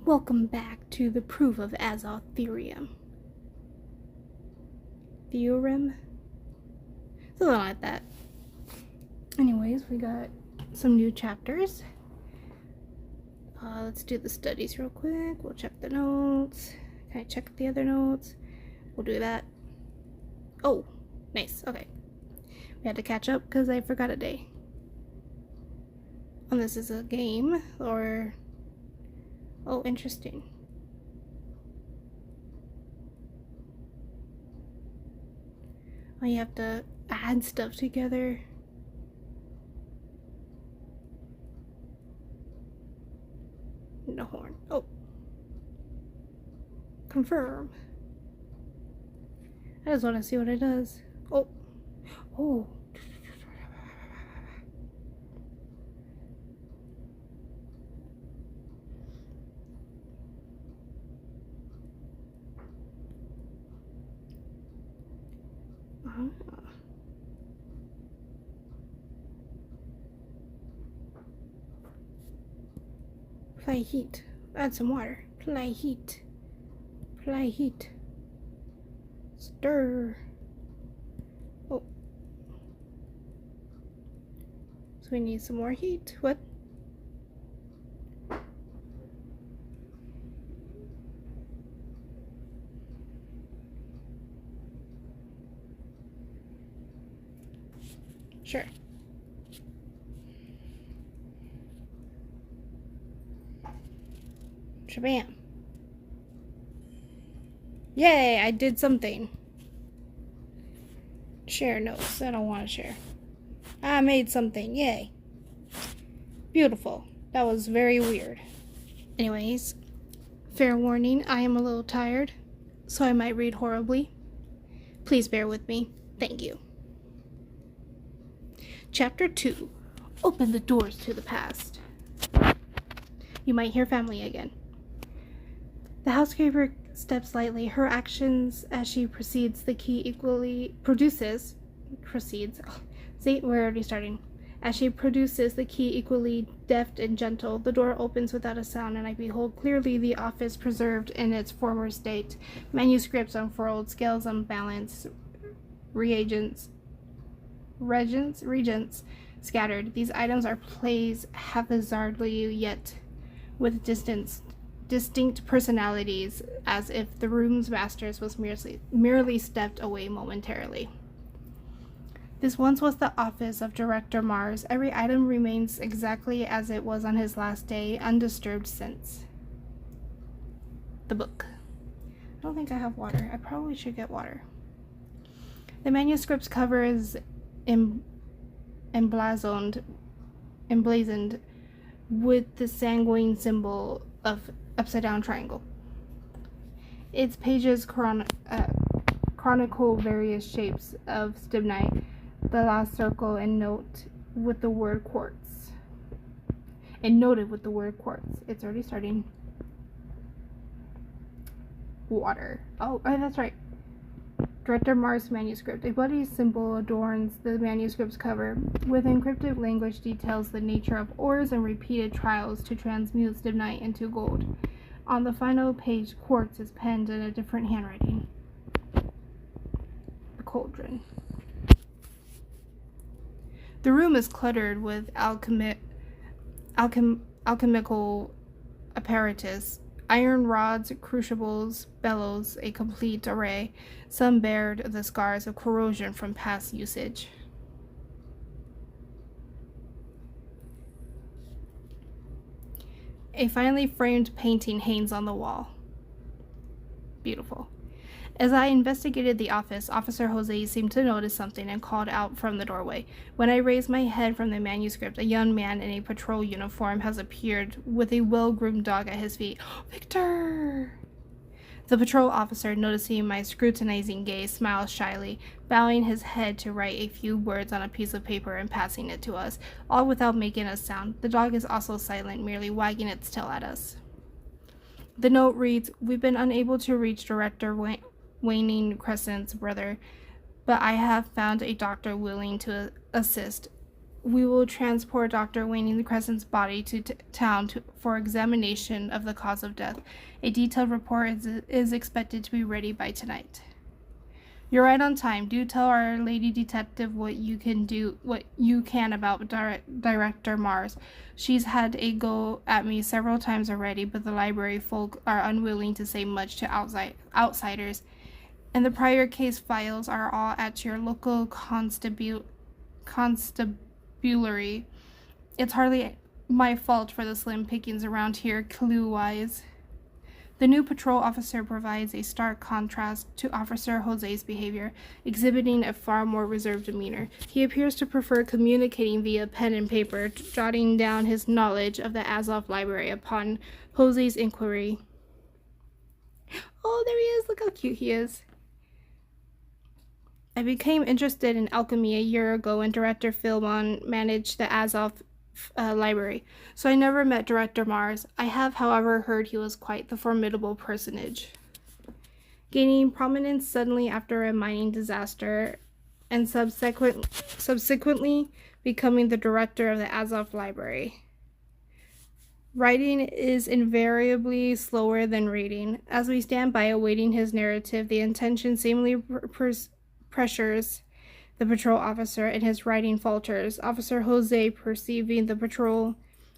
Welcome back to the proof of Azoth Theorem. Theorem? Something like that. Anyways, we got some new chapters. Let's do the studies real quick. We'll check the notes. Can I check the other notes? We'll do that. Oh, nice. Okay. We had to catch up because I forgot a day. And this is a game, or... Oh, interesting. Oh, you have to add stuff together. No horn. Oh. Confirm. I just want to see what it does. Oh. Oh. Apply heat. Add some water. Apply heat. Apply heat. Stir. Oh. So we need some more heat. What? Sure. Shabam. Yay, I did something. Share notes. I don't want to share. I made something. Yay. Beautiful. That was very weird. Anyways, fair warning, I am a little tired, so I might read horribly. Please bear with me. Thank you. Chapter 2. Open the doors to the past. You might hear family again. The housekeeper steps lightly. Her actions as she proceeds the key equally produces. See, we're already starting. As she produces the key equally deft and gentle, the door opens without a sound, and I behold clearly the office preserved in its former state. Manuscripts unfurled, scales unbalanced, regents scattered. These items are placed haphazardly, yet with distinct personalities, as if the room's masters was merely stepped away momentarily. This once was the office of Director Mars. Every item remains exactly as it was on his last day, undisturbed since. The book. I don't think I have water. I probably should get water. The manuscript's cover is emblazoned with the sanguine symbol of upside-down triangle. Its pages chronicle various shapes of stibnite, the last circle, and noted with the word quartz. It's already starting. Water. Oh, that's right. Director Mars manuscript. A bloody symbol adorns the manuscript's cover. With encrypted language details the nature of ores and repeated trials to transmute stibnite into gold. On the final page, quartz is penned in a different handwriting. The cauldron. The room is cluttered with alchemical apparatus. Iron rods, crucibles, bellows, a complete array. Some bared the scars of corrosion from past usage. A finely framed painting hangs on the wall. Beautiful. As I investigated the office, Officer Jose seemed to notice something and called out from the doorway. When I raised my head from the manuscript, a young man in a patrol uniform has appeared with a well-groomed dog at his feet. Victor! The patrol officer, noticing my scrutinizing gaze, smiles shyly, bowing his head to write a few words on a piece of paper and passing it to us, all without making a sound. The dog is also silent, merely wagging its tail at us. The note reads, "We've been unable to reach Director Waning Crescent's brother, but I have found a doctor willing to assist. we will transport Dr. Waning Crescent's body to town for examination of the cause of death. A detailed report is expected to be ready by tonight. You're right on time. Do tell our lady detective what you can about Director Mars. She's had a go at me several times already, but the library folk are unwilling to say much to outsiders. And the prior case files are all at your local constabulary. It's hardly my fault for the slim pickings around here, clue-wise. The new patrol officer provides a stark contrast to Officer Jose's behavior, exhibiting a far more reserved demeanor. He appears to prefer communicating via pen and paper, jotting down his knowledge of the Azoth library upon Jose's inquiry. Oh, there he is! Look how cute he is. I became interested in alchemy a year ago when Director Philbon managed the Azoth library, so I never met Director Mars. I have, however, heard he was quite the formidable personage, gaining prominence suddenly after a mining disaster and subsequently becoming the director of the Azoth library. Writing is invariably slower than reading. As we stand by awaiting his narrative, the intention seemingly pressures the patrol officer, and his writing falters. Officer Jose, perceiving the patrol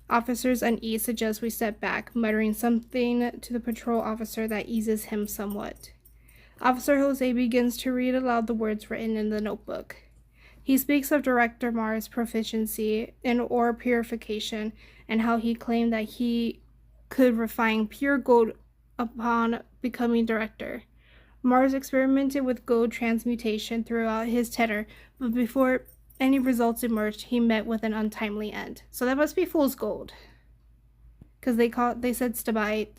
officer's unease, suggests we step back, muttering something to the patrol officer that eases him somewhat. Officer Jose begins to read aloud the words written in the notebook. He speaks of Director Mars' proficiency in ore purification and how he claimed that he could refine pure gold upon becoming director. Mars experimented with gold transmutation throughout his tenure, but before any results emerged, he met with an untimely end. So that must be fool's gold, because they said stibite.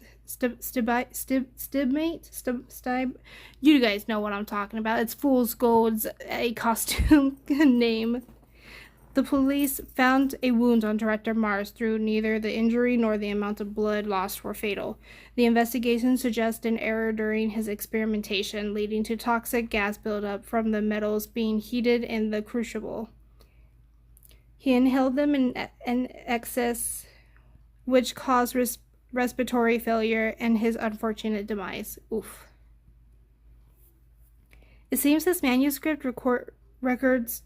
You guys know what I'm talking about. It's fool's gold's a costume name. The police found a wound on Director Mars, through neither the injury nor the amount of blood lost were fatal. The investigation suggests an error during his experimentation, leading to toxic gas buildup from the metals being heated in the crucible. He inhaled them in excess, which caused respiratory failure and his unfortunate demise. Oof. It seems this manuscript records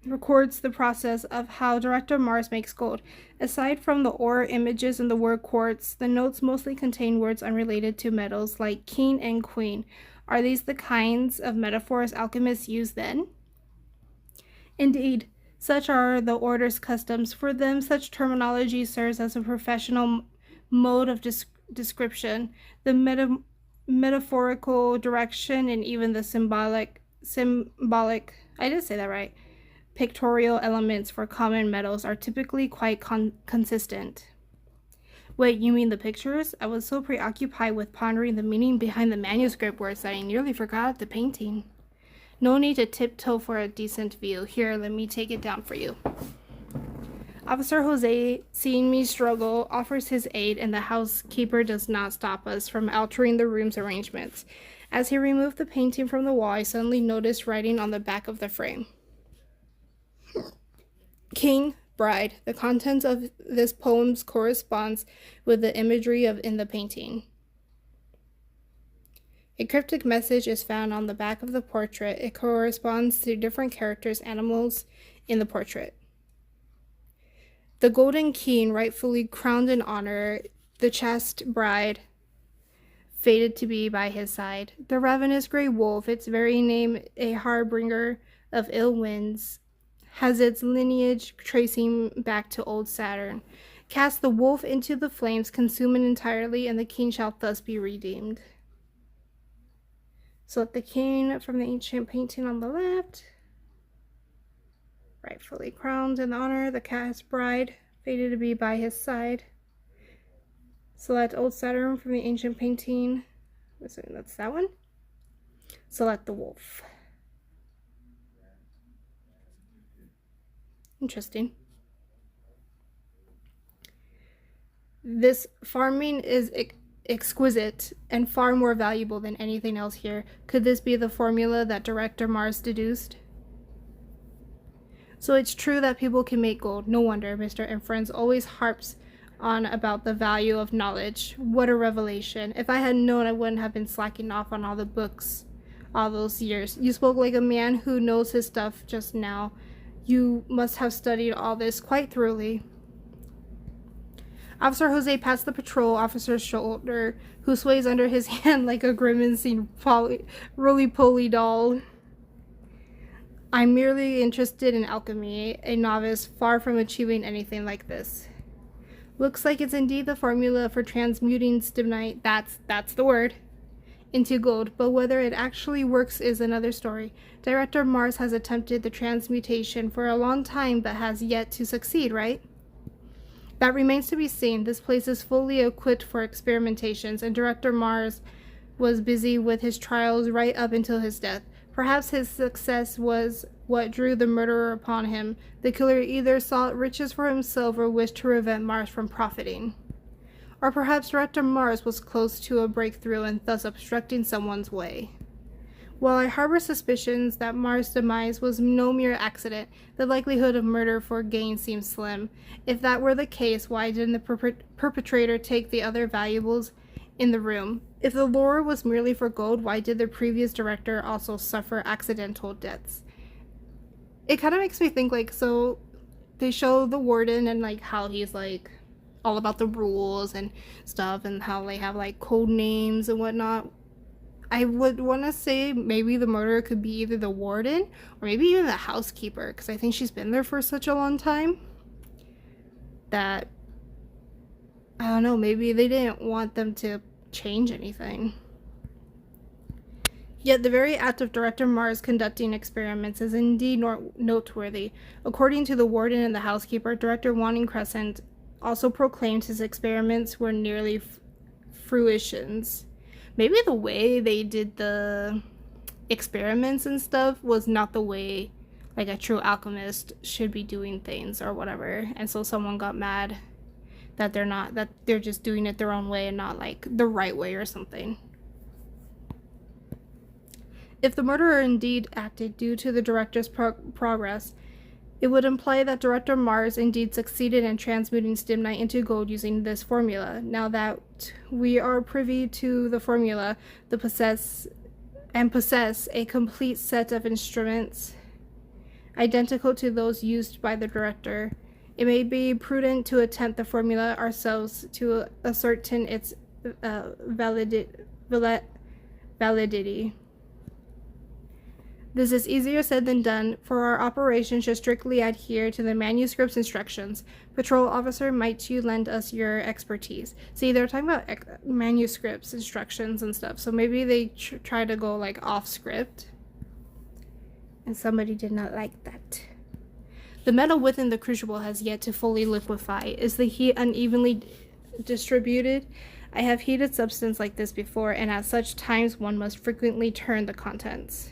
the process of how Director Mars makes gold. Aside from the ore images and the word quartz, the notes mostly contain words unrelated to metals like king and queen. Are these the kinds of metaphors alchemists use then? Indeed, such are the order's customs. For them, such terminology serves as a professional mode of description. The metaphorical direction and even the symbolic, I did say that right, pictorial elements for common metals are typically quite consistent. Wait, you mean the pictures? I was so preoccupied with pondering the meaning behind the manuscript words that I nearly forgot the painting. No need to tiptoe for a decent view. Here, let me take it down for you. Officer Jose, seeing me struggle, offers his aid, and the housekeeper does not stop us from altering the room's arrangements. As he removed the painting from the wall, I suddenly noticed writing on the back of the frame. King, bride. The contents of this poem corresponds with the imagery in the painting. A cryptic message is found on the back of the portrait. It corresponds to different characters, animals in the portrait. The golden king, rightfully crowned in honor, the chaste bride, fated to be by his side. The ravenous gray wolf, its very name a harbinger of ill winds, has its lineage tracing back to old Saturn. Cast the wolf into the flames, consume it entirely, and the king shall thus be redeemed. So the king from the ancient painting on the left, rightfully crowned in honor, the chaste bride, fated to be by his side. Select old Saturn from the ancient painting. That's that one. Select the wolf. Interesting. This farming is exquisite and far more valuable than anything else here. Could this be the formula that Director Mars deduced? So it's true that people can make gold. No wonder Mr. Inference always harps on about the value of knowledge. What a revelation. If I had known, I wouldn't have been slacking off on all the books all those years. You spoke like a man who knows his stuff just now. You must have studied all this quite thoroughly. Officer Jose pats the patrol officer's shoulder, who sways under his hand like a grimacing roly-poly doll. I'm merely interested in alchemy, a novice far from achieving anything like this. Looks like it's indeed the formula for transmuting stibnite, that's the word, into gold, but whether it actually works is another story. Director Mars has attempted the transmutation for a long time, but has yet to succeed, right? That remains to be seen. This place is fully equipped for experimentations, and Director Mars was busy with his trials right up until his death. Perhaps his success was what drew the murderer upon him. The killer either sought riches for himself or wished to prevent Mars from profiting. Or perhaps Director Mars was close to a breakthrough and thus obstructing someone's way. While I harbor suspicions that Mars' demise was no mere accident, the likelihood of murder for gain seems slim. If that were the case, why didn't the perpetrator take the other valuables in the room? If the lure was merely for gold, why did the previous director also suffer accidental deaths? It kind of makes me think, like, so they show the warden and, like, how he's, like, all about the rules and stuff, and how they have, like, code names and whatnot. I would want to say maybe the murderer could be either the warden or maybe even the housekeeper, because I think she's been there for such a long time that, I don't know, maybe they didn't want them to change anything. Yet the very act of Director Mars conducting experiments is indeed noteworthy. According to the warden and the housekeeper, Director Wanting Crescent also proclaimed his experiments were nearly fruitions. Maybe the way they did the experiments and stuff was not the way, like, a true alchemist should be doing things or whatever. And so someone got mad that they're just doing it their own way and not, like, the right way or something. If the murderer indeed acted due to the director's progress, it would imply that Director Mars indeed succeeded in transmuting stibnite into gold using this formula. Now that we are privy to the formula, possess a complete set of instruments identical to those used by the director, it may be prudent to attempt the formula ourselves to ascertain its validity. This is easier said than done, for our operation should strictly adhere to the manuscript's instructions. Patrol officer, might you lend us your expertise? See, they're talking about manuscripts, instructions, and stuff, so maybe they try to go, like, off script. And somebody did not like that. The metal within the crucible has yet to fully liquefy. Is the heat unevenly distributed? I have heated substance like this before, and at such times one must frequently turn the contents.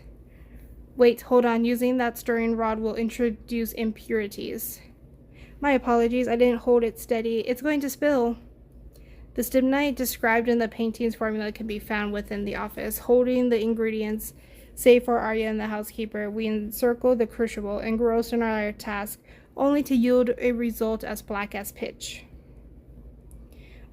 Wait, hold on. Using that stirring rod will introduce impurities. My apologies, I didn't hold it steady. It's going to spill. The stibnite described in the painting's formula can be found within the office. Holding the ingredients, save for Arya and the housekeeper, we encircle the crucible, engrossed in our task, only to yield a result as black as pitch.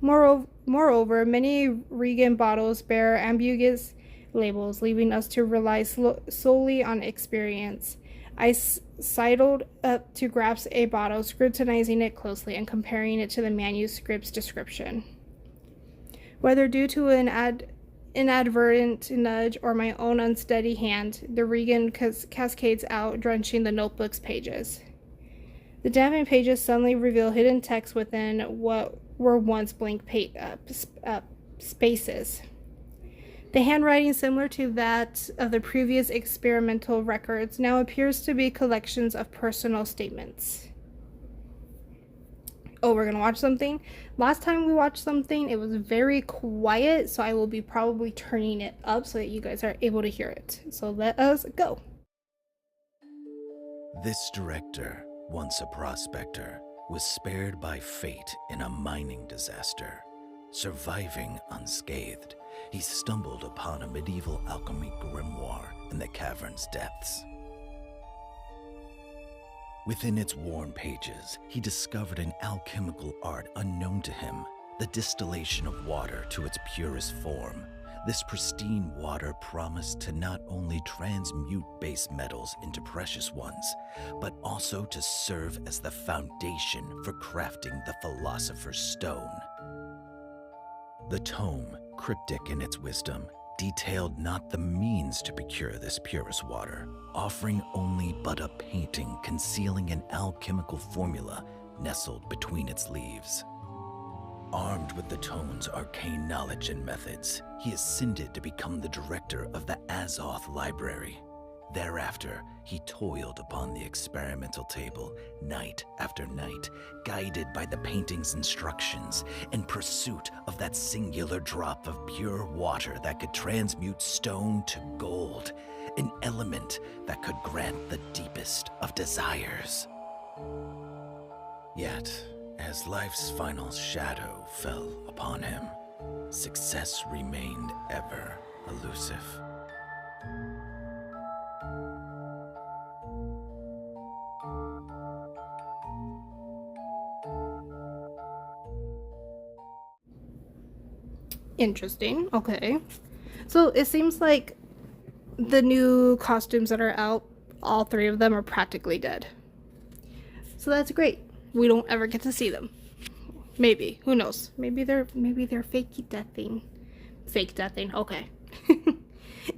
Moreover, many Regan bottles bear ambiguous labels, leaving us to rely solely on experience. I sidled up to grasp a bottle, scrutinizing it closely and comparing it to the manuscript's description. Whether due to an inadvertent nudge or my own unsteady hand, the Regan cascades out, drenching the notebook's pages. The dampened pages suddenly reveal hidden text within what were once blank spaces. The handwriting, similar to that of the previous experimental records, now appears to be collections of personal statements. Oh, we're gonna watch something? Last time we watched something, it was very quiet, so I will be probably turning it up so that you guys are able to hear it. So let us go. This director, once a prospector, was spared by fate in a mining disaster. Surviving unscathed, he stumbled upon a medieval alchemy grimoire in the cavern's depths. Within its worn pages, he discovered an alchemical art unknown to him, the distillation of water to its purest form. This pristine water promised to not only transmute base metals into precious ones, but also to serve as the foundation for crafting the Philosopher's Stone. The tome, cryptic in its wisdom, detailed not the means to procure this purest water, offering only but a painting concealing an alchemical formula nestled between its leaves. Armed with the tome's arcane knowledge and methods, he ascended to become the director of the Azoth library. Thereafter, he toiled upon the experimental table night after night, guided by the painting's instructions in pursuit of that singular drop of pure water that could transmute stone to gold, an element that could grant the deepest of desires. Yet, as life's final shadow fell upon him, success remained ever elusive. Interesting. Okay. So it seems like the new costumes that are out, all three of them are practically dead. So that's great. We don't ever get to see them. Maybe. Who knows? Maybe they're fake deathing. Fake deathing. Okay.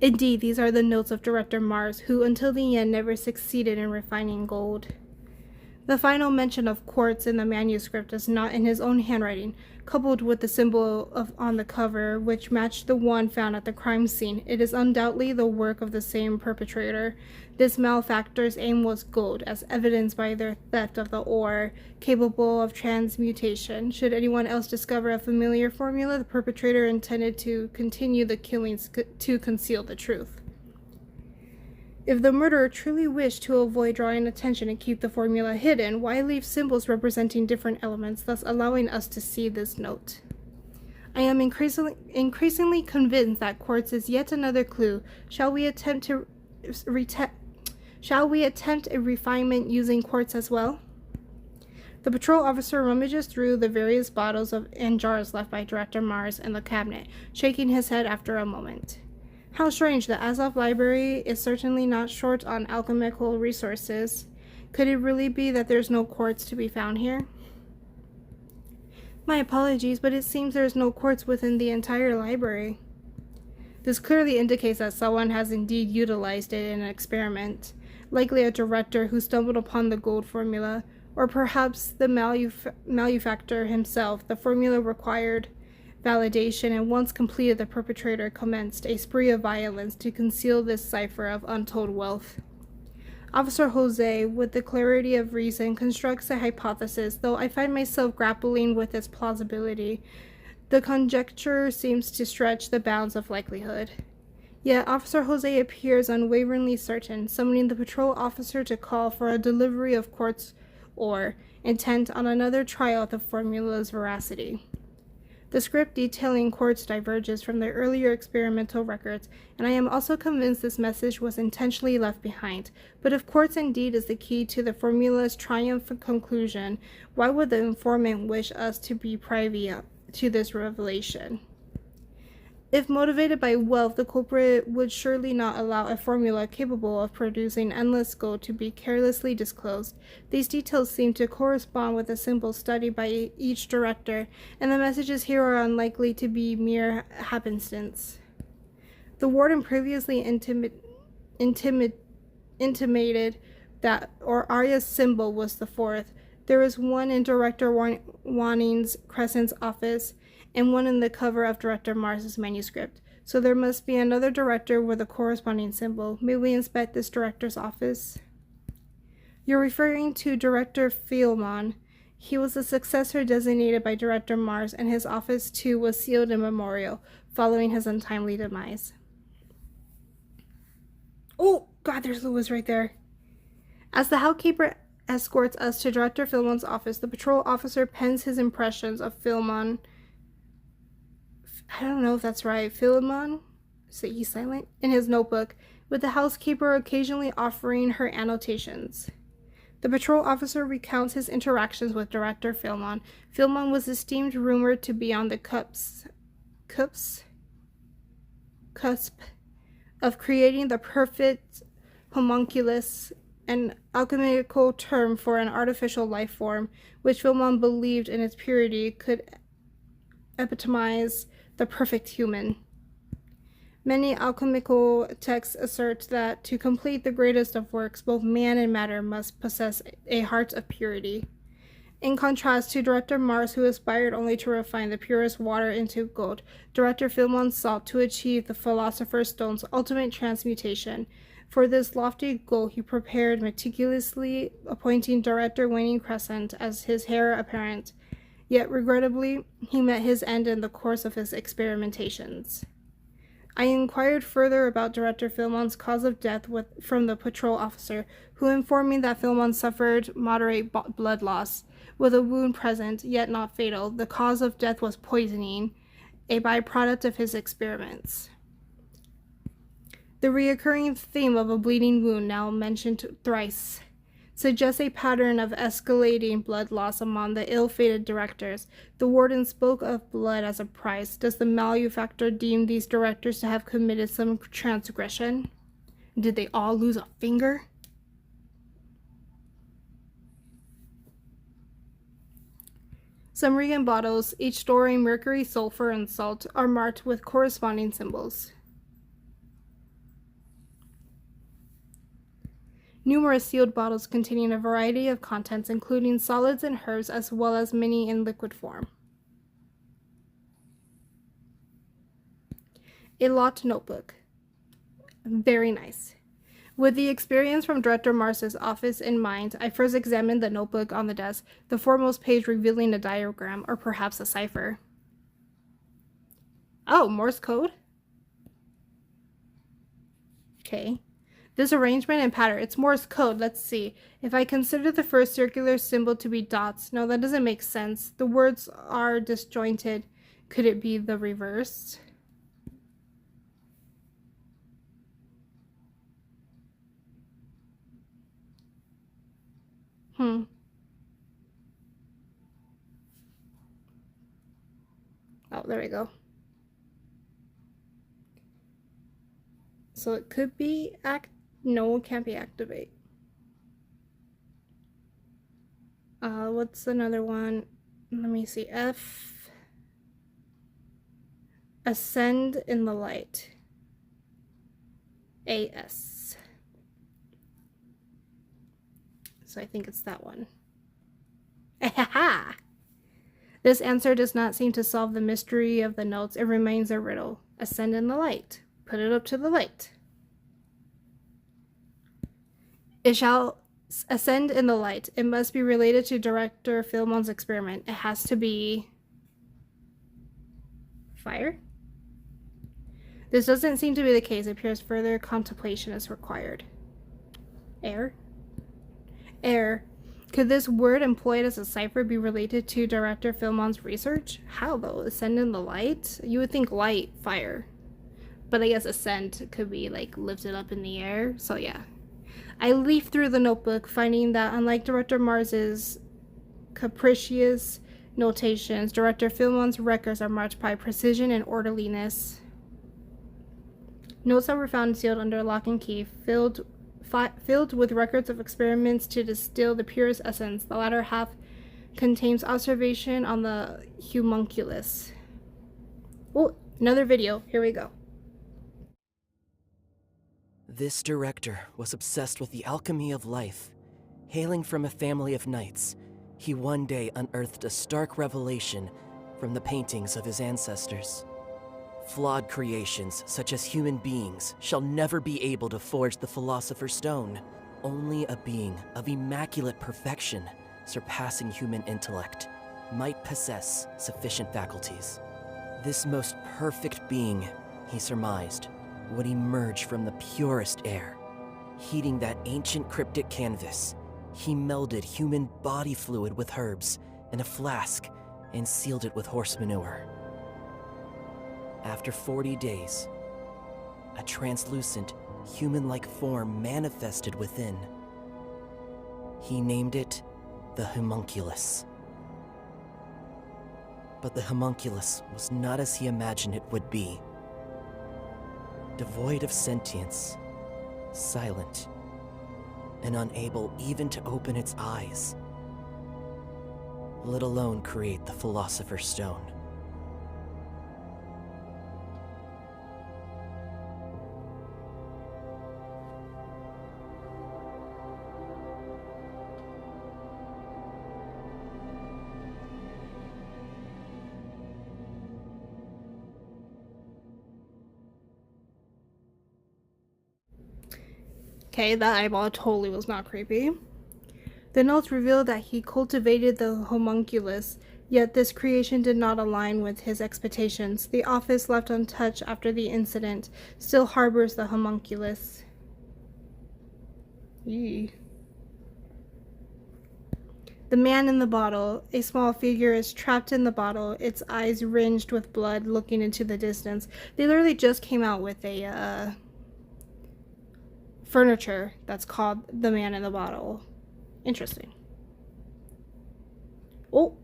Indeed, these are the notes of Director Mars, who until the end never succeeded in refining gold. The final mention of quartz in the manuscript is not in his own handwriting, coupled with the symbol on the cover, which matched the one found at the crime scene. It is undoubtedly the work of the same perpetrator. This malefactor's aim was gold, as evidenced by their theft of the ore, capable of transmutation. Should anyone else discover a familiar formula, the perpetrator intended to continue the killings to conceal the truth. If the murderer truly wished to avoid drawing attention and keep the formula hidden, why leave symbols representing different elements, thus allowing us to see this note? I am increasingly convinced that quartz is yet another clue. Shall we attempt a refinement using quartz as well? The patrol officer rummages through the various bottles and jars left by Director Mars in the cabinet, shaking his head after a moment. How strange, the Azoth library is certainly not short on alchemical resources. Could it really be that there's no quartz to be found here? My apologies, but it seems there's no quartz within the entire library. This clearly indicates that someone has indeed utilized it in an experiment, likely a director who stumbled upon the gold formula, or perhaps the malefactor himself. The formula required validation, and once completed, the perpetrator commenced a spree of violence to conceal this cipher of untold wealth. Officer Jose, with the clarity of reason, constructs a hypothesis, though I find myself grappling with its plausibility. The conjecture seems to stretch the bounds of likelihood. Yet Officer Jose appears unwaveringly certain, summoning the patrol officer to call for a delivery of quartz ore, intent on another trial of the formula's veracity. The script detailing quartz diverges from the earlier experimental records, and I am also convinced this message was intentionally left behind. But if quartz indeed is the key to the formula's triumphant conclusion, why would the informant wish us to be privy to this revelation? If motivated by wealth, the culprit would surely not allow a formula capable of producing endless gold to be carelessly disclosed. These details seem to correspond with the symbols studied by each director, and the messages here are unlikely to be mere happenstance. The warden previously intimated that Arya's symbol was the fourth. There is one in Director Wanning's Crescent's office, and one in the cover of Director Mars's manuscript. So there must be another director with a corresponding symbol. May we inspect this director's office? You're referring to Director Philemon. He was the successor designated by Director Mars, and his office too was sealed in memorial, following his untimely demise. Oh, God, there's Lewis right there. As the housekeeper escorts us to Director Philemon's office, the patrol officer pens his impressions of Philemon. I don't know if that's right. Philemon? Is he silent? In his notebook, with the housekeeper occasionally offering her annotations. The patrol officer recounts his interactions with Director Philmon. Philmon was esteemed, rumored to be on the cusp of creating the perfect homunculus, an alchemical term for an artificial life form, which Philmon believed in its purity could epitomize the perfect human. Many alchemical texts assert that to complete the greatest of works, both man and matter must possess a heart of purity. In contrast to Director Mars, who aspired only to refine the purest water into gold, Director Philmon sought to achieve the Philosopher's Stone's ultimate transmutation. For this lofty goal, he prepared meticulously, appointing Director Waning Crescent as his heir apparent. Yet, regrettably, he met his end in the course of his experimentations. I inquired further about Director Philmon's cause of death from the patrol officer, who informed me that Philmon suffered moderate blood loss, with a wound present, yet not fatal. The cause of death was poisoning, a byproduct of his experiments. The recurring theme of a bleeding wound, now mentioned thrice, suggests a pattern of escalating blood loss among the ill-fated directors. The warden spoke of blood as a price. Does the malefactor deem these directors to have committed some transgression? Did they all lose a finger? Some reagent bottles, each storing mercury, sulfur, and salt, are marked with corresponding symbols. Numerous sealed bottles containing a variety of contents, including solids and herbs, as well as many in liquid form. A locked notebook. Very nice. With the experience from Director Mars's office in mind, I first examined the notebook on the desk, the foremost page revealing a diagram, or perhaps a cipher. Oh, Morse code? Okay. This arrangement and pattern, it's Morse code. Let's see. If I consider the first circular symbol to be dots, no, that doesn't make sense. The words are disjointed. Could it be the reverse? Oh, there we go. So it could be no, it can't be activate. What's another one? Let me see. F. Ascend in the light. AS. So I think it's that one. Ahaha! This answer does not seem to solve the mystery of the notes. It remains a riddle. Ascend in the light. Put it up to the light. It shall ascend in the light. It must be related to Director Philmon's experiment. It has to be fire? This doesn't seem to be the case. It appears further contemplation is required. Air? Air. Could this word employed as a cipher be related to Director Philmon's research? How though? Ascend in the light? You would think light, fire. But I guess ascend could be like lifted up in the air. So yeah. I leafed through the notebook, finding that unlike Director Mars's capricious notations, Director Philmon's records are marked by precision and orderliness. Notes that were found sealed under lock and key, filled with records of experiments to distill the purest essence. The latter half contains observation on the homunculus. Oh, another video. Here we go. This director was obsessed with the alchemy of life. Hailing from a family of knights, he one day unearthed a stark revelation from the paintings of his ancestors. Flawed creations, such as human beings, shall never be able to forge the Philosopher's Stone. Only a being of immaculate perfection, surpassing human intellect, might possess sufficient faculties. This most perfect being, he surmised, would emerge from the purest air. Heating that ancient cryptic canvas, he melded human body fluid with herbs in a flask and sealed it with horse manure. After 40 days, a translucent, human-like form manifested within. He named it the homunculus. But the homunculus was not as he imagined it would be. Devoid of sentience, silent, and unable even to open its eyes, let alone create the Philosopher's Stone. Okay, that eyeball totally was not creepy. The notes revealed that he cultivated the homunculus, yet this creation did not align with his expectations. The office, left untouched after the incident, still harbors the homunculus. Eee. The man in the bottle. A small figure is trapped in the bottle, its eyes ringed with blood, looking into the distance. They literally just came out with a furniture that's called The Man in the Bottle. Interesting. Oh.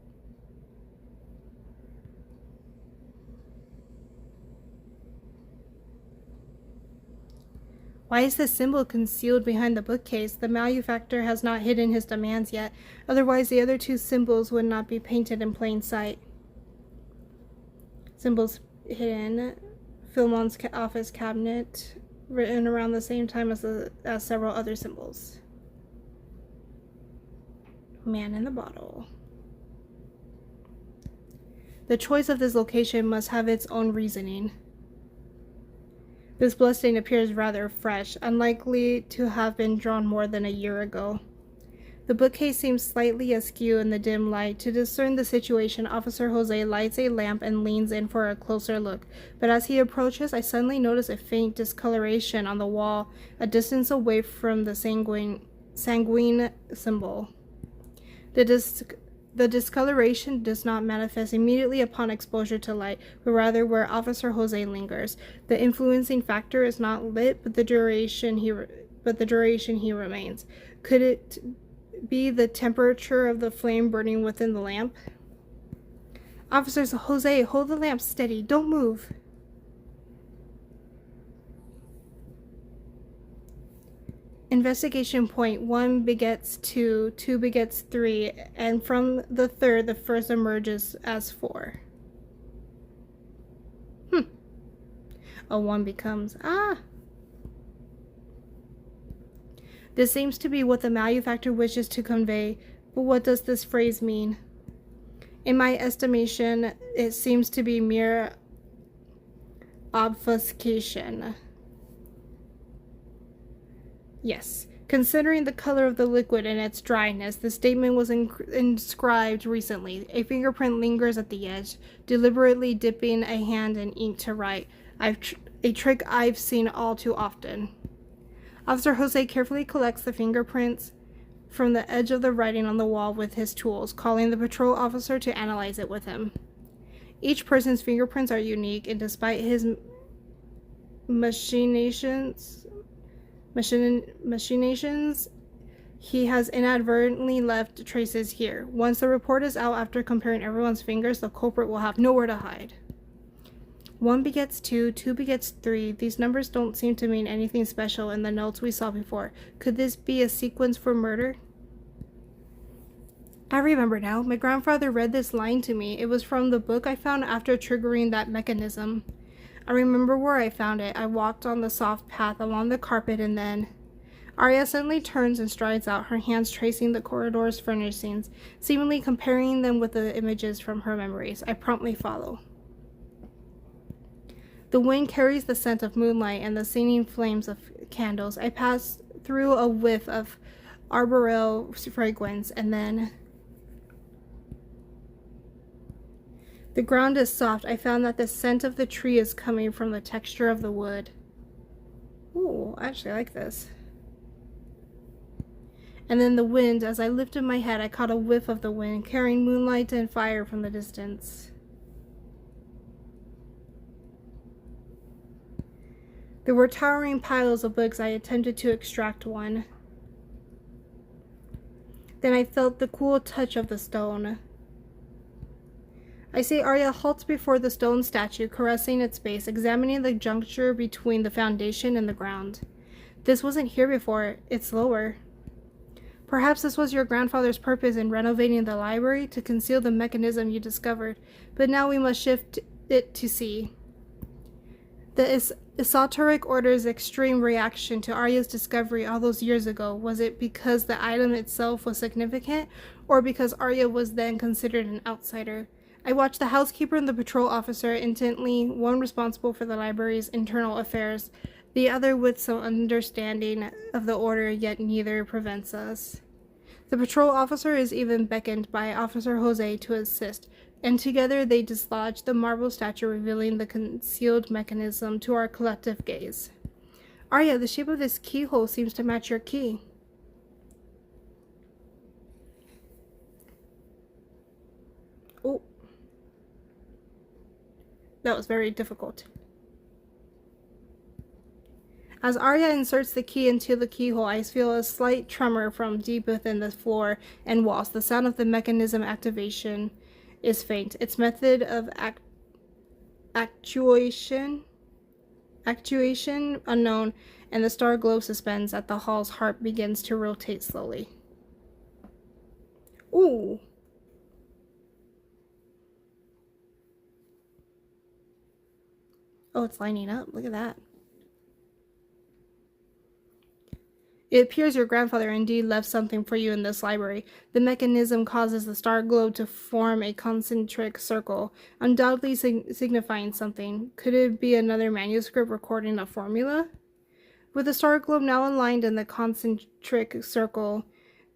Why is this symbol concealed behind the bookcase? The malefactor has not hidden his demands yet. Otherwise, the other two symbols would not be painted in plain sight. Symbols hidden. Philemon's office cabinet, written around the same time as several other symbols. Man in the bottle. The choice of this location must have its own reasoning. This bloodstain appears rather fresh, unlikely to have been drawn more than a year ago. The bookcase seems slightly askew in the dim light. To discern the situation, Officer Jose lights a lamp and leans in for a closer look. But as he approaches, I suddenly notice a faint discoloration on the wall, a distance away from the sanguine symbol. The discoloration does not manifest immediately upon exposure to light, but rather where Officer Jose lingers. The influencing factor is not lit, but the duration he remains. Could it be the temperature of the flame burning within the lamp? Officer Jose, hold the lamp steady. Don't move. Investigation point: 1 begets 2, 2 begets 3, and from the third, the first emerges as 4. A 1 becomes, This seems to be what the malefactor wishes to convey, but what does this phrase mean? In my estimation, it seems to be mere obfuscation. Yes. Considering the color of the liquid and its dryness, the statement was inscribed recently. A fingerprint lingers at the edge, deliberately dipping a hand in ink to write. A trick I've seen all too often. Officer Jose carefully collects the fingerprints from the edge of the writing on the wall with his tools, calling the patrol officer to analyze it with him. Each person's fingerprints are unique, and despite his machinations, he has inadvertently left traces here. Once the report is out after comparing everyone's fingers, the culprit will have nowhere to hide. 1 begets 2, 2 begets 3. These numbers don't seem to mean anything special in the notes we saw before. Could this be a sequence for murder? I remember now. My grandfather read this line to me. It was from the book I found after triggering that mechanism. I remember where I found it. I walked on the soft path along the carpet, and then Arya suddenly turns and strides out, her hands tracing the corridor's furnishings, seemingly comparing them with the images from her memories. I promptly follow. The wind carries the scent of moonlight and the singing flames of candles. I pass through a whiff of arboreal fragrance, and then the ground is soft. I found that the scent of the tree is coming from the texture of the wood. Ooh, I actually like this. And then the wind. As I lifted my head, I caught a whiff of the wind, carrying moonlight and fire from the distance. There were towering piles of books. I attempted to extract one. Then I felt the cool touch of the stone. I see Arya halts before the stone statue, caressing its base, examining the juncture between the foundation and the ground. This wasn't here before, it's lower. Perhaps this was your grandfather's purpose in renovating the library, to conceal the mechanism you discovered, but now we must shift it to see. The esoteric order's extreme reaction to Arya's discovery all those years ago, was it because the item itself was significant, or because Arya was then considered an outsider? I watched the housekeeper and the patrol officer intently, one responsible for the library's internal affairs, the other with some understanding of the order, yet neither prevents us. The patrol officer is even beckoned by Officer Jose to assist, and together they dislodge the marble statue, revealing the concealed mechanism to our collective gaze. Arya, the shape of this keyhole seems to match your key. Oh. That was very difficult. As Arya inserts the key into the keyhole, I feel a slight tremor from deep within the floor and walls. The sound of the mechanism activation is faint. Its method of actuation unknown, and the star globe suspends at the hall's heart begins to rotate slowly. Ooh! Oh, it's lining up. Look at that. It appears your grandfather indeed left something for you in this library. The mechanism causes the star globe to form a concentric circle, undoubtedly signifying something. Could it be another manuscript recording a formula? With the star globe now aligned in the concentric circle,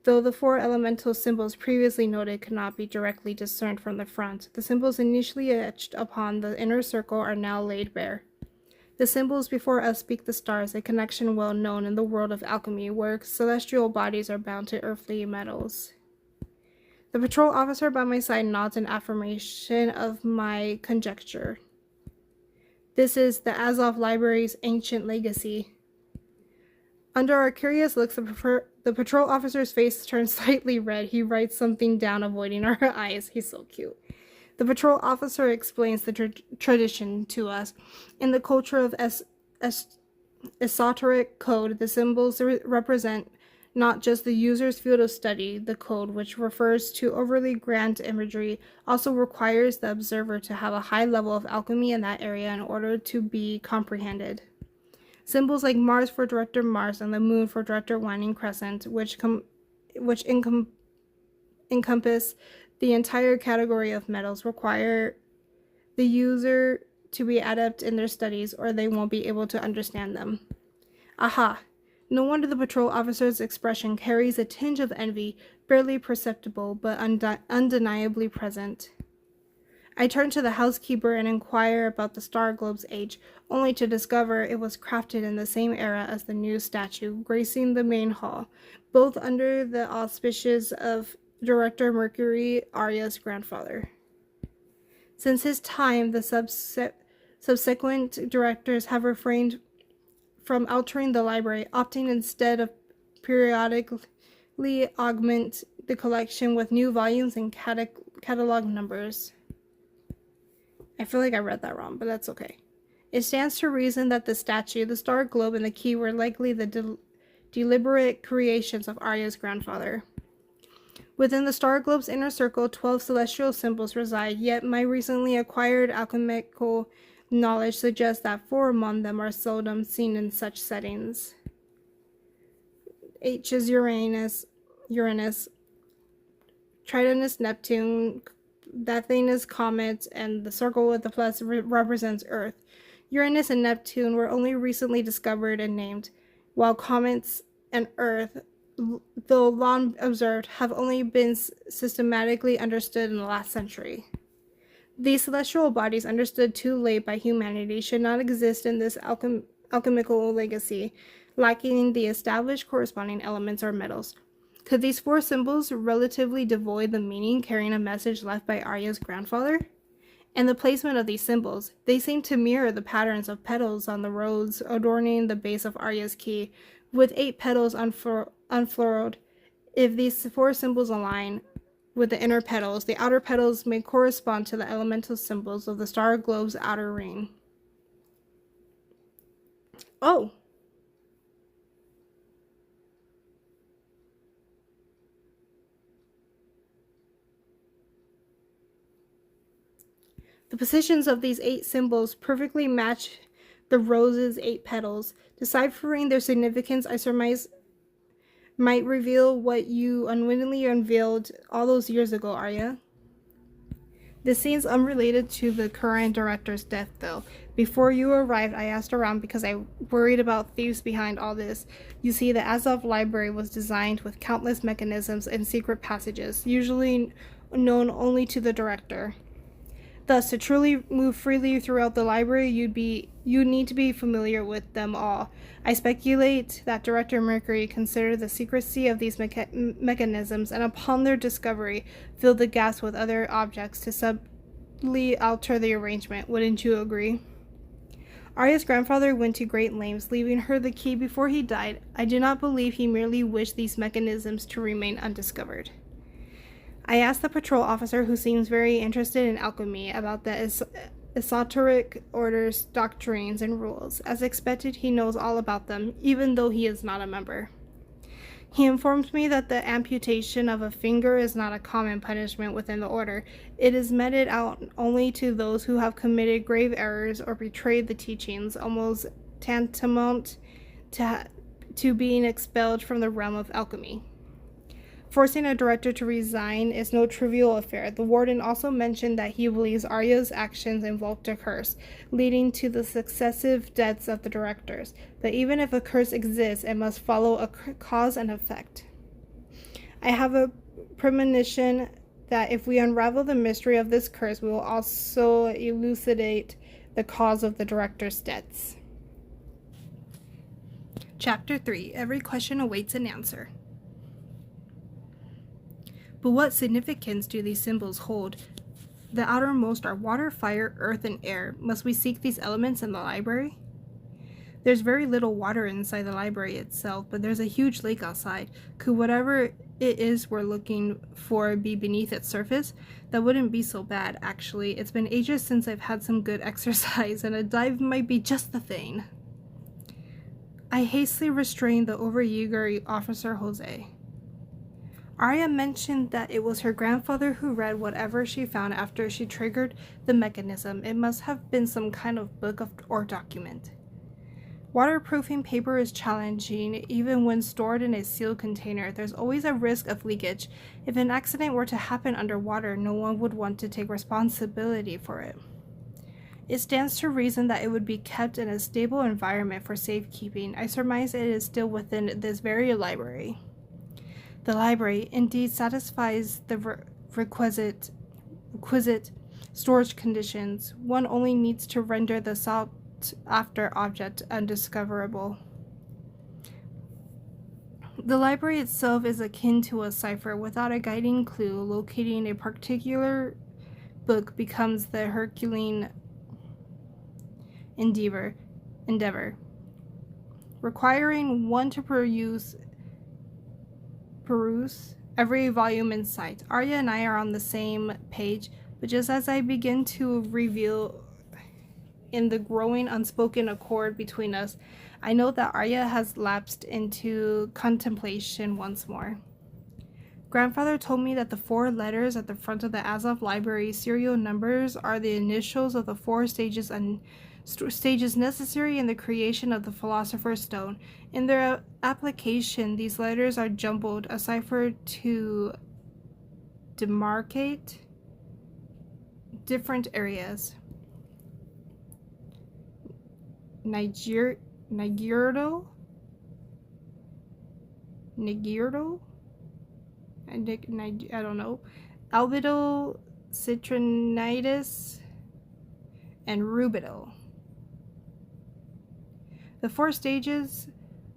though the four elemental symbols previously noted could not be directly discerned from the front, the symbols initially etched upon the inner circle are now laid bare. The symbols before us speak the stars, a connection well known in the world of alchemy, where celestial bodies are bound to earthly metals. The patrol officer by my side nods in affirmation of my conjecture. This is the Azoth Library's ancient legacy. Under our curious looks, the patrol officer's face turns slightly red. He writes something down, avoiding our eyes. He's so cute. The patrol officer explains the tradition to us. In the culture of esoteric code, the symbols represent not just the user's field of study. The code, which refers to overly grand imagery, also requires the observer to have a high level of alchemy in that area in order to be comprehended. Symbols like Mars for Director Mars and the Moon for Director Waning Crescent, which encompass the entire category of metals, require the user to be adept in their studies or they won't be able to understand them. Aha! No wonder the patrol officer's expression carries a tinge of envy, barely perceptible but undeniably present. I turn to the housekeeper and inquire about the star globe's age, only to discover it was crafted in the same era as the new statue gracing the main hall, both under the auspices of Director Mercury, Arya's grandfather. Since his time, the subsequent directors have refrained from altering the library, opting instead of periodically augment the collection with new volumes and catalog numbers. I feel like I read that wrong, but that's okay. It stands to reason that the statue, the star globe, and the key were likely the deliberate creations of Arya's grandfather. Within the star globe's inner circle, 12 celestial symbols reside, yet my recently acquired alchemical knowledge suggests that 4 among them are seldom seen in such settings. H is Uranus, Triton is Neptune, Dathane is Comet, and the circle with the plus represents Earth. Uranus and Neptune were only recently discovered and named, while comets and Earth, though long observed, have only been systematically understood in the last century. These celestial bodies, understood too late by humanity, should not exist in this alchemical legacy, lacking the established corresponding elements or metals. Could these 4 symbols, relatively devoid of meaning, carrying a message left by Arya's grandfather? And the placement of these symbols, they seem to mirror the patterns of petals on the rose adorning the base of Arya's key, with 8 petals unfurled. If these four symbols align with the inner petals, the outer petals may correspond to the elemental symbols of the star globe's outer ring. Oh! The positions of these 8 symbols perfectly match the rose's 8 petals. Deciphering their significance, I surmise, might reveal what you unwittingly unveiled all those years ago, Arya. This seems unrelated to the current director's death, though. Before you arrived, I asked around because I worried about thieves behind all this. You see, the Azoth library was designed with countless mechanisms and secret passages, usually known only to the director. Thus, to truly move freely throughout the library, you'd need to be familiar with them all. I speculate that Director Mercury considered the secrecy of these mechanisms, and upon their discovery, filled the gaps with other objects to subtly alter the arrangement. Wouldn't you agree? Arya's grandfather went to great lengths, leaving her the key before he died. I do not believe he merely wished these mechanisms to remain undiscovered. I asked the patrol officer, who seems very interested in alchemy, about the esoteric order's doctrines and rules. As expected, he knows all about them, even though he is not a member. He informed me that the amputation of a finger is not a common punishment within the order. It is meted out only to those who have committed grave errors or betrayed the teachings, almost tantamount to being expelled from the realm of alchemy. Forcing a director to resign is no trivial affair. The warden also mentioned that he believes Arya's actions invoked a curse, leading to the successive deaths of the directors. But even if a curse exists, it must follow a cause and effect. I have a premonition that if we unravel the mystery of this curse, we will also elucidate the cause of the director's deaths. Chapter 3. Every question awaits an answer. But what significance do these symbols hold? The outermost are water, fire, earth, and air. Must we seek these elements in the library? There's very little water inside the library itself, but there's a huge lake outside. Could whatever it is we're looking for be beneath its surface? That wouldn't be so bad, actually. It's been ages since I've had some good exercise, and a dive might be just the thing. I hastily restrained the overeager Officer Jose. Arya mentioned that it was her grandfather who read whatever she found after she triggered the mechanism. It must have been some kind of book or document. Waterproofing paper is challenging even when stored in a sealed container. There's always a risk of leakage. If an accident were to happen underwater, no one would want to take responsibility for it. It stands to reason that it would be kept in a stable environment for safekeeping. I surmise it is still within this very library. The library indeed satisfies the requisite storage conditions. One only needs to render the sought-after object undiscoverable. The library itself is akin to a cipher. Without a guiding clue, locating a particular book becomes the Herculean endeavor, requiring one to peruse every volume in sight. Arya and I are on the same page, but just as I begin to reveal in the growing unspoken accord between us, I know that Arya has lapsed into contemplation once more. Grandfather told me that the 4 letters at the front of the Azoth library serial numbers are the initials of the 4 stages necessary in the creation of the Philosopher's Stone. In their application, these letters are jumbled, a cipher to demarcate different areas. Nigirdo? I don't know. Albedo, citrinitis, and rubido. The 4 stages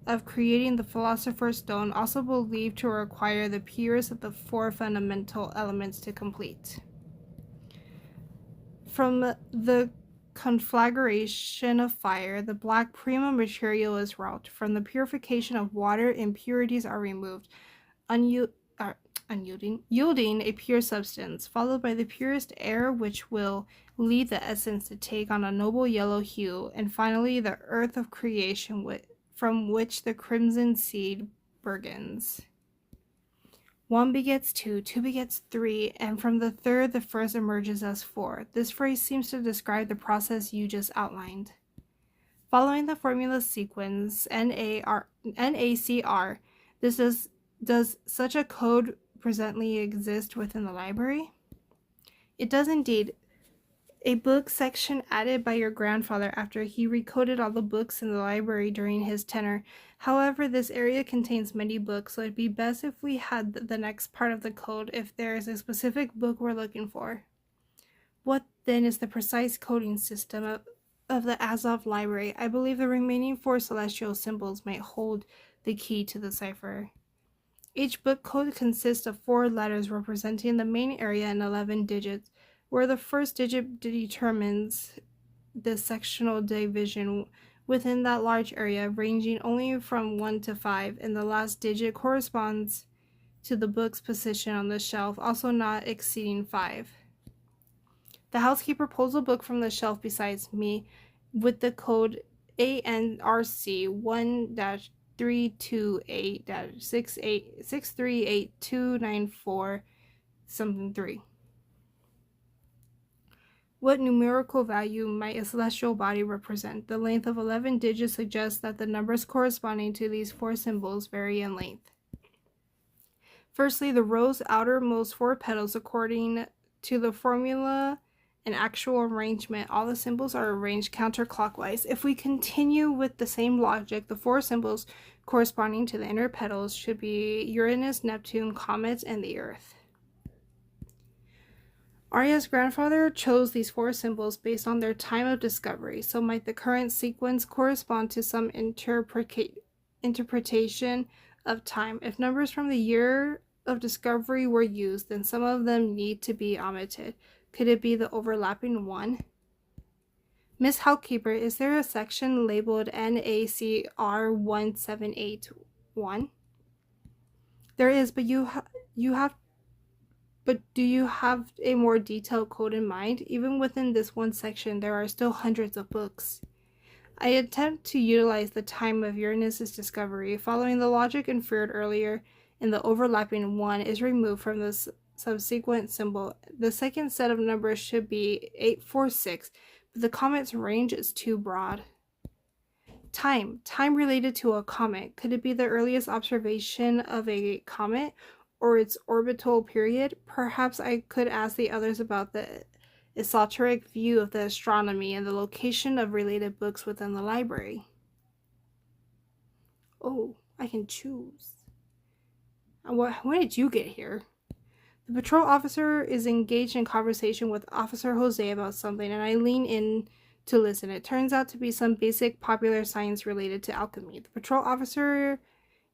of creating the Philosopher's Stone also believed to require the purest of the 4 fundamental elements to complete. From the conflagration of fire, the black prima material is wrought. From the purification of water, impurities are removed. unyu- yielding a pure substance, followed by the purest air, which will lead the essence to take on a noble yellow hue, and finally the earth of creation from which the crimson seed burgeons. One begets two, two begets three, and from the third the first emerges as four. This phrase seems to describe the process you just outlined. Following the formula sequence NACR, does such a code presently exist within the library? It does indeed. A book section added by your grandfather after he recoded all the books in the library during his tenure. However, this area contains many books, so it'd be best if we had the next part of the code if there is a specific book we're looking for. What then is the precise coding system of the Azoth library? I believe the remaining 4 celestial symbols might hold the key to the cipher. Each book code consists of 4 letters representing the main area and 11 digits, where the first digit determines the sectional division within that large area, ranging only from 1 to 5, and the last digit corresponds to the book's position on the shelf, also not exceeding 5. The housekeeper pulls a book from the shelf beside me with the code ANRC 1-328-638-294 something 3. What numerical value might a celestial body represent? The length of 11 digits suggests that the numbers corresponding to these 4 symbols vary in length. Firstly, the rose's outermost 4 petals, according to the formula and actual arrangement, all the symbols are arranged counterclockwise. If we continue with the same logic, the 4 symbols corresponding to the inner petals should be Uranus, Neptune, comets, and the Earth. Arya's grandfather chose these 4 symbols based on their time of discovery, so might the current sequence correspond to some interpretation of time? If numbers from the year of discovery were used, then some of them need to be omitted. Could it be the overlapping 1? Miss Housekeeper, is there a section labeled NACR 1781? There is, but do you have a more detailed code in mind? Even within this one section, there are still hundreds of books. I attempt to utilize the time of Uranus's discovery. Following the logic inferred earlier, and the overlapping 1 is removed from the subsequent symbol. The second set of numbers should be 846, but the comet's range is too broad. Time related to a comet. Could it be the earliest observation of a comet, or its orbital period? Perhaps I could ask the others about the esoteric view of the astronomy and the location of related books within the library. Oh, I can choose. When did you get here? The patrol officer is engaged in conversation with Officer Jose about something, and I lean in to listen. It turns out to be some basic popular science related to alchemy. The patrol officer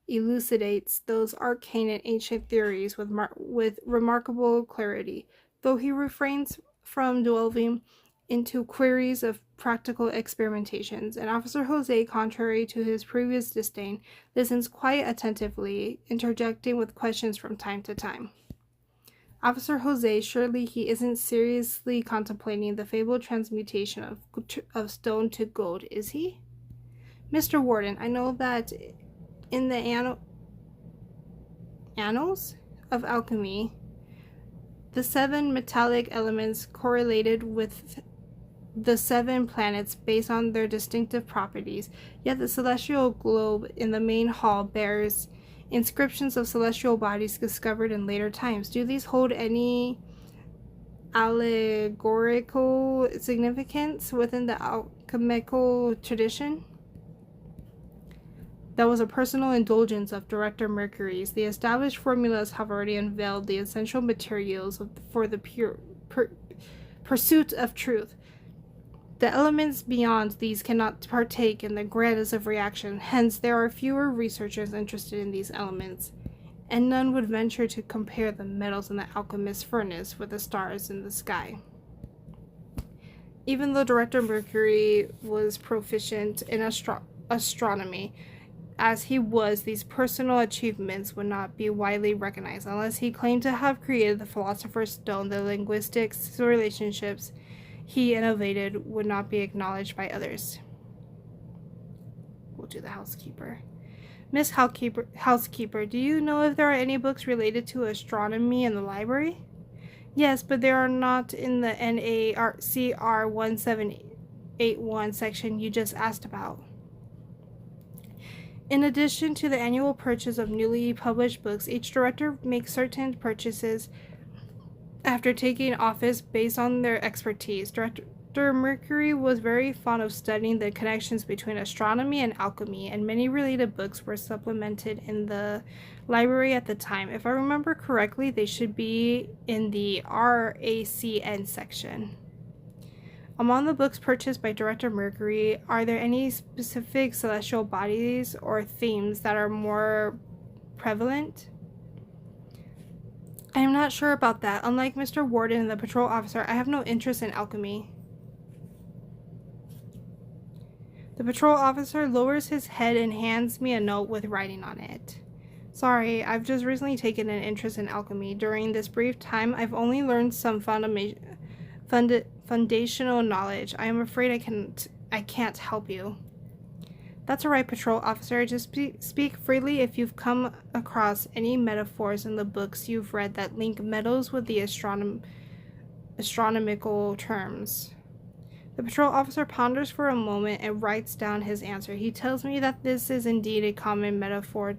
elucidates those arcane and ancient theories with remarkable clarity, though he refrains from delving into queries of practical experimentations, and Officer Jose, contrary to his previous disdain, listens quite attentively, interjecting with questions from time to time. Officer Jose, surely he isn't seriously contemplating the fabled transmutation of stone to gold, is he? Mr. Warden, I know that in the annals of alchemy, the 7 metallic elements correlated with the 7 planets based on their distinctive properties, yet the celestial globe in the main hall bears inscriptions of celestial bodies discovered in later times. Do these hold any allegorical significance within the alchemical tradition? That was a personal indulgence of Director Mercury's. The established formulas have already unveiled the essential materials for the pursuit of truth. The elements beyond these cannot partake in the grandest of reaction, hence there are fewer researchers interested in these elements, and none would venture to compare the metals in the alchemist's furnace with the stars in the sky. Even though Director Mercury was proficient in astronomy, as he was, these personal achievements would not be widely recognized unless he claimed to have created the Philosopher's Stone. The linguistic relationships he innovated would not be acknowledged by others. We'll do the housekeeper. Miss Housekeeper, do you know if there are any books related to astronomy in the library? Yes, but they are not in the NACR 1781 section you just asked about. In addition to the annual purchase of newly published books, each director makes certain purchases after taking office based on their expertise. Director Mercury was very fond of studying the connections between astronomy and alchemy, and many related books were supplemented in the library at the time. If I remember correctly, they should be in the RACN section. Among the books purchased by Director Mercury, are there any specific celestial bodies or themes that are more prevalent? I am not sure about that. Unlike Mr. Warden and the patrol officer, I have no interest in alchemy. The patrol officer lowers his head and hands me a note with writing on it. Sorry, I've just recently taken an interest in alchemy. During this brief time, I've only learned some foundational knowledge. I am afraid I can't help you. That's all right, patrol officer. Just speak freely if you've come across any metaphors in the books you've read that link metals with the astronomical terms. The patrol officer ponders for a moment and writes down his answer. He tells me that this is indeed a common metaphor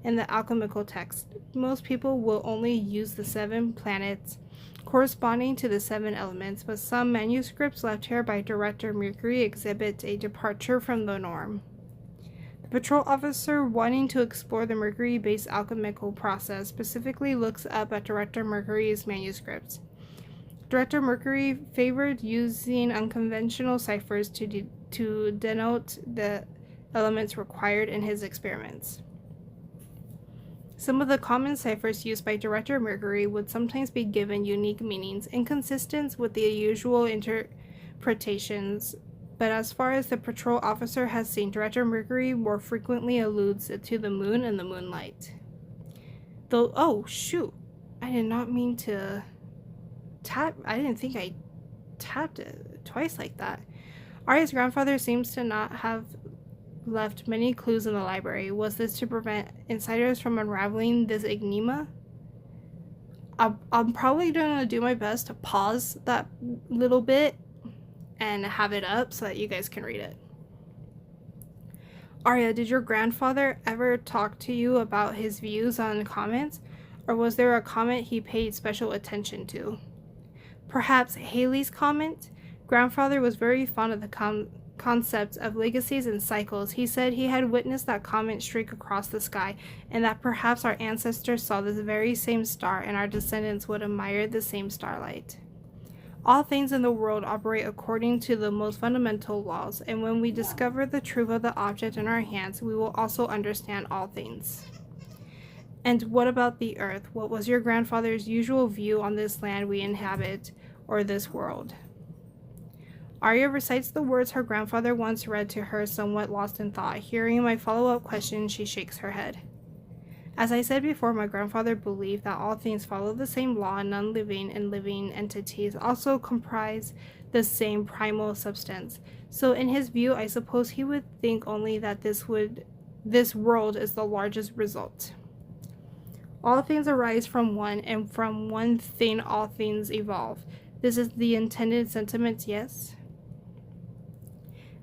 in the alchemical text. Most people will only use the 7 planets corresponding to the 7 elements, but some manuscripts left here by Director Mercury exhibit a departure from the norm. The patrol officer, wanting to explore the Mercury-based alchemical process, specifically looks up at Director Mercury's manuscripts. Director Mercury favored using unconventional ciphers to denote the elements required in his experiments. Some of the common ciphers used by Director Mercury would sometimes be given unique meanings, inconsistent with the usual interpretations, but as far as the patrol officer has seen, Director Mercury more frequently alludes to the moon and the moonlight. Though, oh shoot, I did not mean to tap, I didn't think I tapped it twice like that. Arya's grandfather seems to not have left many clues in the library. Was this to prevent insiders from unraveling this enigma? I'm probably going to do my best to pause that little bit and have it up so that you guys can read it. Arya, did your grandfather ever talk to you about his views on comments, or was there a comment he paid special attention to? Perhaps Haley's comment? Grandfather was very fond of the concept of legacies and cycles. He said he had witnessed that comet streak across the sky, and that perhaps our ancestors saw this very same star and our descendants would admire the same starlight. All things in the world operate according to the most fundamental laws, and when we discover the truth of the object in our hands, we will also understand all things. And what about the earth? What was your grandfather's usual view on this land we inhabit, or this world? Arya recites the words her grandfather once read to her, somewhat lost in thought. Hearing my follow-up question, she shakes her head. As I said before, my grandfather believed that all things follow the same law, and non-living and living entities also comprise the same primal substance. So in his view, I suppose he would think only that this world is the largest result. All things arise from one, and from one thing all things evolve. This is the intended sentiment, yes?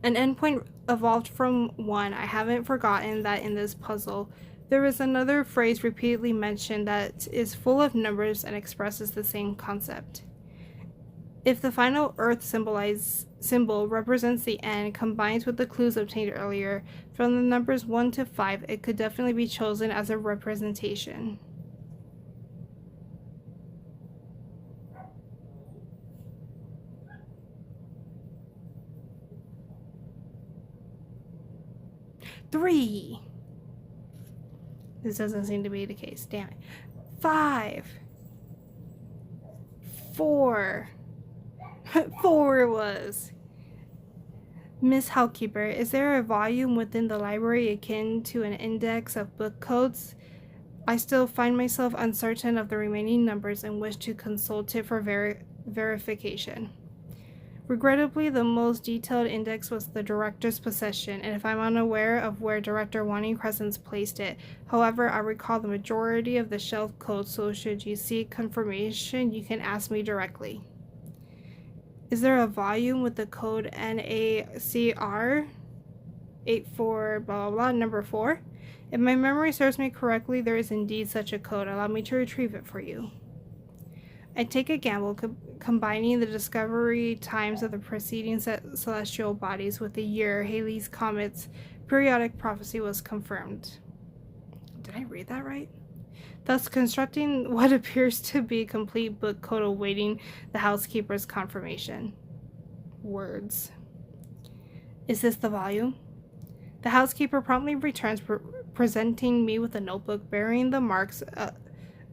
An endpoint evolved from one. I haven't forgotten that in this puzzle. There is another phrase repeatedly mentioned that is full of numbers and expresses the same concept. If the final Earth symbol represents the end, combined with the clues obtained earlier, from the numbers 1 to 5, it could definitely be chosen as a representation. Three. This doesn't seem to be the case. Damn it. 5. 4. 4 it was. Miss Housekeeper, is there a volume within the library akin to an index of book codes? I still find myself uncertain of the remaining numbers and wish to consult it for verification. Regrettably, the most detailed index was the director's possession, and if I'm unaware of where Director Wanting Crescents placed it. However, I recall the majority of the shelf codes, so should you seek confirmation, you can ask me directly. Is there a volume with the code NACR 84 blah blah blah number 4? If my memory serves me correctly, there is indeed such a code. Allow me to retrieve it for you. I take a gamble, combining the discovery times of the preceding celestial bodies with the year Halley's Comet's periodic prophecy was confirmed. Did I read that right? Thus constructing what appears to be a complete book code awaiting the housekeeper's confirmation. Words. Is this the volume? The housekeeper promptly returns, presenting me with a notebook bearing the marks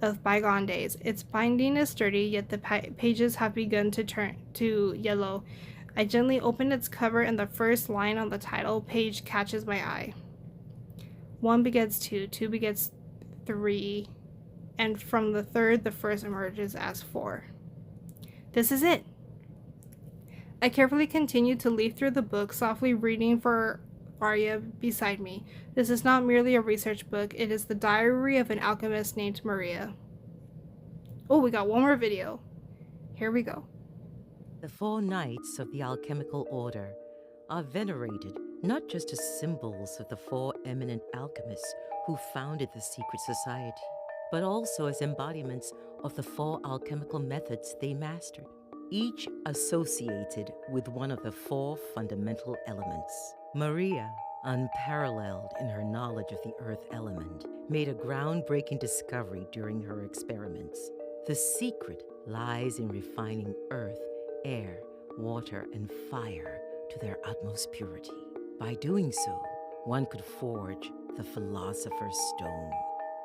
of bygone days. Its binding is sturdy, yet the pages have begun to turn to yellow. I gently open its cover, and the first line on the title page catches my eye. 1 begets 2, 2 begets 3, and from the third, the first emerges as 4. This is it. I carefully continue to leaf through the book, softly reading for Arya beside me. This is not merely a research book, it is the diary of an alchemist named Maria. Oh, we got one more video. Here we go. The 4 Knights of the Alchemical Order are venerated not just as symbols of the 4 eminent alchemists who founded the secret society, but also as embodiments of the 4 alchemical methods they mastered, each associated with one of the 4 fundamental elements. Maria, unparalleled in her knowledge of the earth element, made a groundbreaking discovery during her experiments. The secret lies in refining earth, air, water, and fire to their utmost purity. By doing so, one could forge the Philosopher's Stone.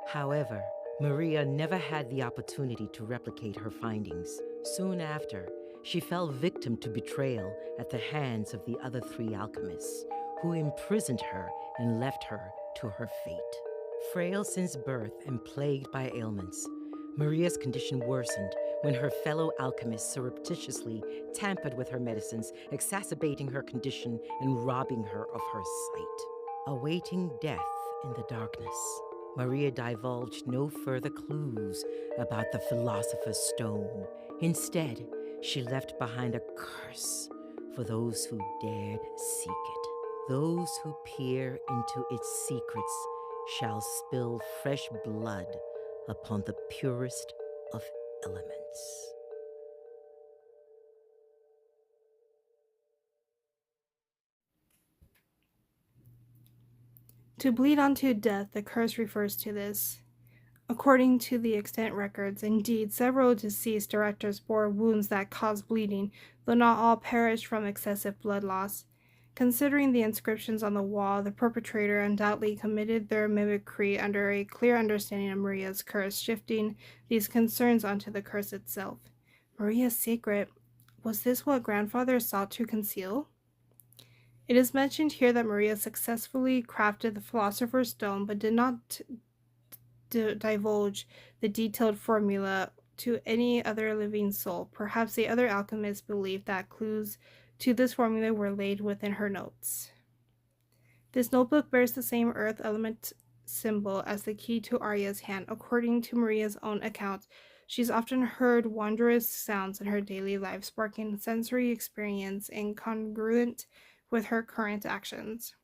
However, Maria never had the opportunity to replicate her findings. Soon after, she fell victim to betrayal at the hands of the other 3 alchemists, who imprisoned her and left her to her fate. Frail since birth and plagued by ailments, Maria's condition worsened when her fellow alchemists surreptitiously tampered with her medicines, exacerbating her condition and robbing her of her sight. Awaiting death in the darkness, Maria divulged no further clues about the Philosopher's Stone. Instead, she left behind a curse for those who dared seek it. Those who peer into its secrets shall spill fresh blood upon the purest of elements. To bleed unto death, the curse refers to this. According to the extant records, indeed, several deceased directors bore wounds that caused bleeding, though not all perished from excessive blood loss. Considering the inscriptions on the wall, the perpetrator undoubtedly committed their mimicry under a clear understanding of Maria's curse, shifting these concerns onto the curse itself. Maria's secret, was this what grandfather sought to conceal? It is mentioned here that Maria successfully crafted the Philosopher's Stone, but did not divulge the detailed formula to any other living soul. Perhaps the other alchemists believed that clues to this formula were laid within her notes. This notebook bears the same earth element symbol as the key to Arya's hand. According to Maria's own account, she's often heard wondrous sounds in her daily life, sparking sensory experience incongruent with her current actions.